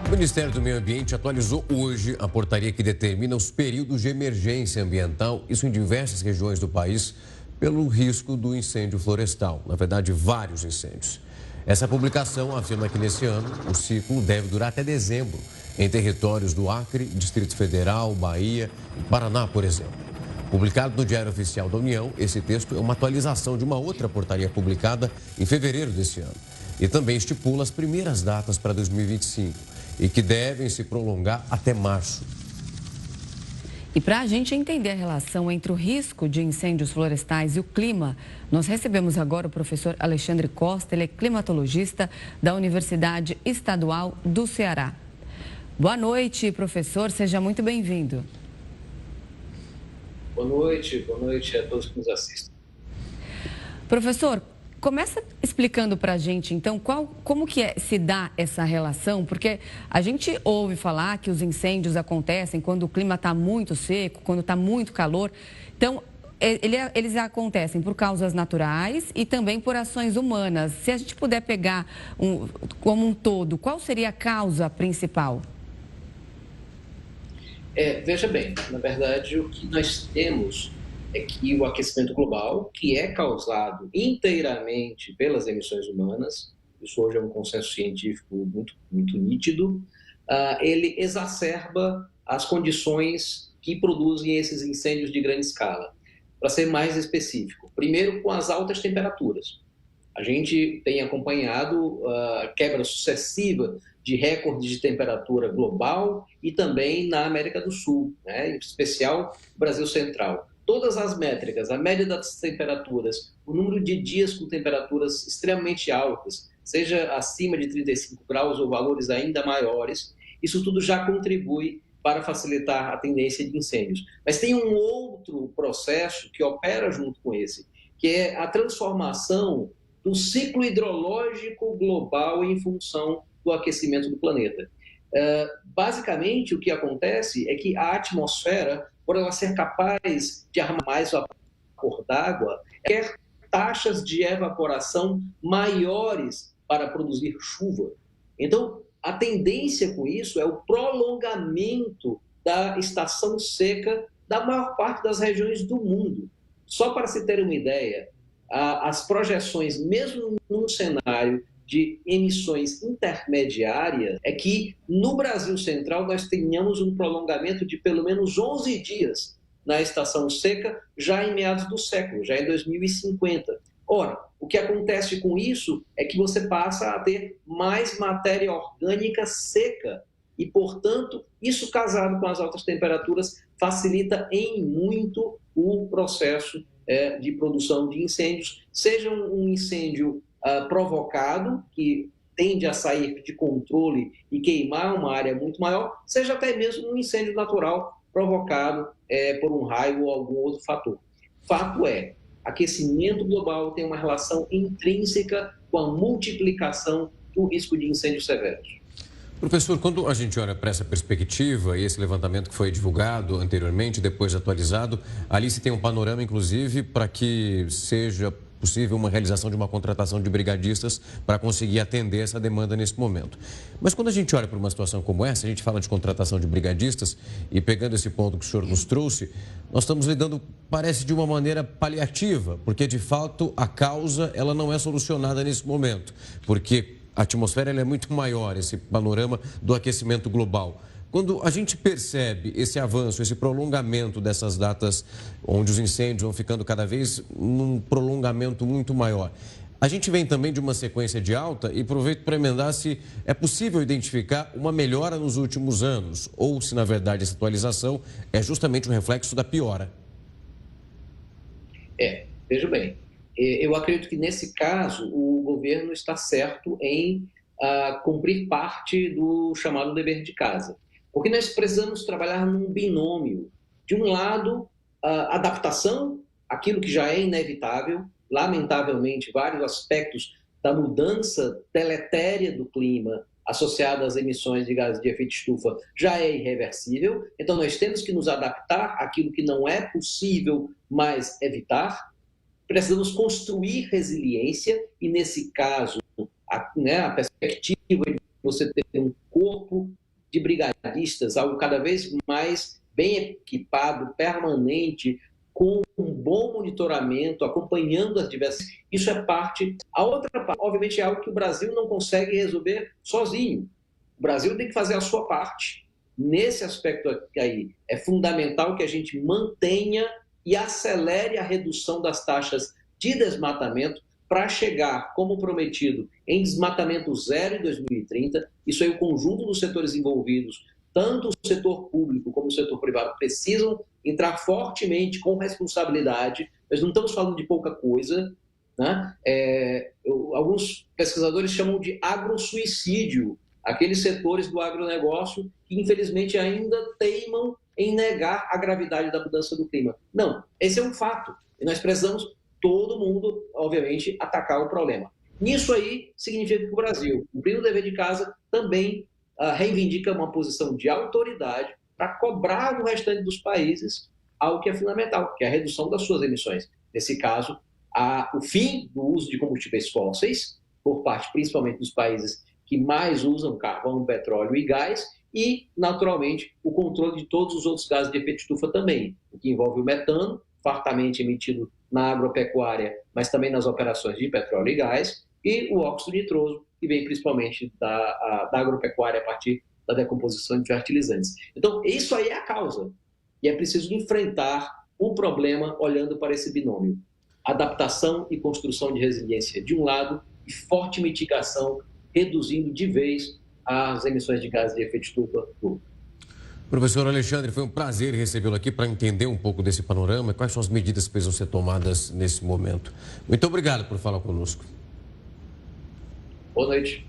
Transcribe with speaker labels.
Speaker 1: O Ministério do Meio Ambiente atualizou hoje a portaria que determina os períodos de emergência ambiental, isso em diversas regiões do país, pelo risco do incêndio florestal. Na verdade, vários incêndios. Essa publicação afirma que nesse ano o ciclo deve durar até dezembro, em territórios do Acre, Distrito Federal, Bahia e Paraná, por exemplo. Publicado no Diário Oficial da União, esse texto é uma atualização de uma outra portaria publicada em fevereiro desse ano. E também estipula as primeiras datas para 2025 e que devem se prolongar até março.
Speaker 2: E para a gente entender a relação entre o risco de incêndios florestais e o clima, nós recebemos agora o professor Alexandre Costa, ele é climatologista da Universidade Estadual do Ceará. Boa noite, professor, seja muito bem-vindo.
Speaker 3: Boa noite a todos que nos assistem.
Speaker 2: Professor, começa explicando para a gente, então, como que se dá essa relação, porque a gente ouve falar que os incêndios acontecem quando o clima está muito seco, quando está muito calor. Então, eles acontecem por causas naturais e também por ações humanas. Se a gente puder pegar como um todo, qual seria a causa principal?
Speaker 3: Veja bem, na verdade, o que nós temos é que o aquecimento global, que é causado inteiramente pelas emissões humanas, isso hoje é um consenso científico muito nítido, ele exacerba as condições que produzem esses incêndios de grande escala. Para ser mais específico, primeiro com as altas temperaturas. A gente tem acompanhado a quebra sucessiva de recordes de temperatura global e também na América do Sul, né? Em especial Brasil Central. Todas as métricas, a média das temperaturas, o número de dias com temperaturas extremamente altas, seja acima de 35 graus ou valores ainda maiores, isso tudo já contribui para facilitar a tendência de incêndios. Mas tem um outro processo que opera junto com esse, que é a transformação do ciclo hidrológico global em função do aquecimento do planeta. Basicamente, o que acontece é que a atmosfera, por ela ser capaz de armar mais vapor d'água, quer taxas de evaporação maiores para produzir chuva. Então, a tendência com isso é o prolongamento da estação seca da maior parte das regiões do mundo. Só para se ter uma ideia, as projeções, mesmo num cenário de emissões intermediárias, é que no Brasil Central nós tenhamos um prolongamento de pelo menos 11 dias na estação seca, já em meados do século, já em 2050. Ora, o que acontece com isso é que você passa a ter mais matéria orgânica seca e, portanto, isso casado com as altas temperaturas facilita em muito o processo de produção de incêndios, seja um incêndio provocado, que tende a sair de controle e queimar uma área muito maior, seja até mesmo um incêndio natural provocado por um raio ou algum outro fator. Fato é, aquecimento global tem uma relação intrínseca com a multiplicação do risco de incêndios severos.
Speaker 1: Professor, quando a gente olha para essa perspectiva e esse levantamento que foi divulgado anteriormente, depois atualizado, ali se tem um panorama, inclusive, para que seja possível uma realização de uma contratação de brigadistas para conseguir atender essa demanda nesse momento. Mas quando a gente olha para uma situação como essa, a gente fala de contratação de brigadistas e pegando esse ponto que o senhor nos trouxe, nós estamos lidando, parece, de uma maneira paliativa, porque de fato a causa ela não é solucionada nesse momento, porque a atmosfera ela é muito maior, esse panorama do aquecimento global. Quando a gente percebe esse avanço, esse prolongamento dessas datas, onde os incêndios vão ficando cada vez num prolongamento muito maior, a gente vem também de uma sequência de alta e aproveito para emendar se é possível identificar uma melhora nos últimos anos ou se, na verdade, essa atualização é justamente um reflexo da piora.
Speaker 3: Veja bem, eu acredito que nesse caso o governo está certo em cumprir parte do chamado dever de casa. Porque nós precisamos trabalhar num binômio. De um lado, adaptação, aquilo que já é inevitável, lamentavelmente, vários aspectos da mudança deletéria do clima associada às emissões de gases de efeito estufa já é irreversível. Então, nós temos que nos adaptar àquilo que não é possível mais evitar. Precisamos construir resiliência e, nesse caso, a perspectiva de você ter um corpo de brigadistas, algo cada vez mais bem equipado, permanente, com um bom monitoramento, acompanhando as diversas... Isso é parte... A outra parte, obviamente, é algo que o Brasil não consegue resolver sozinho. O Brasil tem que fazer a sua parte. Nesse aspecto aí, é fundamental que a gente mantenha e acelere a redução das taxas de desmatamento para chegar, como prometido, em desmatamento zero em 2030. Isso aí, o conjunto dos setores envolvidos, tanto o setor público como o setor privado, precisam entrar fortemente com responsabilidade. Nós não estamos falando de pouca coisa, né? Alguns pesquisadores chamam de agrossuicídio, aqueles setores do agronegócio que, infelizmente, ainda teimam em negar a gravidade da mudança do clima. Não, esse é um fato. E nós precisamos, todo mundo, obviamente, atacar o problema. Nisso aí, significa que o Brasil, cumprindo o dever de casa, também reivindica uma posição de autoridade para cobrar no restante dos países algo que é fundamental, que é a redução das suas emissões. Nesse caso, o fim do uso de combustíveis fósseis, por parte principalmente dos países que mais usam carvão, petróleo e gás, e, naturalmente, o controle de todos os outros gases de efeito estufa também, o que envolve o metano, fartamente emitido na agropecuária, mas também nas operações de petróleo e gás, e o óxido nitroso, que vem principalmente da agropecuária a partir da decomposição de fertilizantes. Então, isso aí é a causa. E é preciso enfrentar o problema olhando para esse binômio. Adaptação e construção de resiliência de um lado e forte mitigação, reduzindo de vez as emissões de gases de efeito estufa do outro.
Speaker 1: Professor Alexandre, foi um prazer recebê-lo aqui para entender um pouco desse panorama e quais são as medidas que precisam ser tomadas nesse momento. Muito obrigado por falar conosco.
Speaker 3: Boa noite.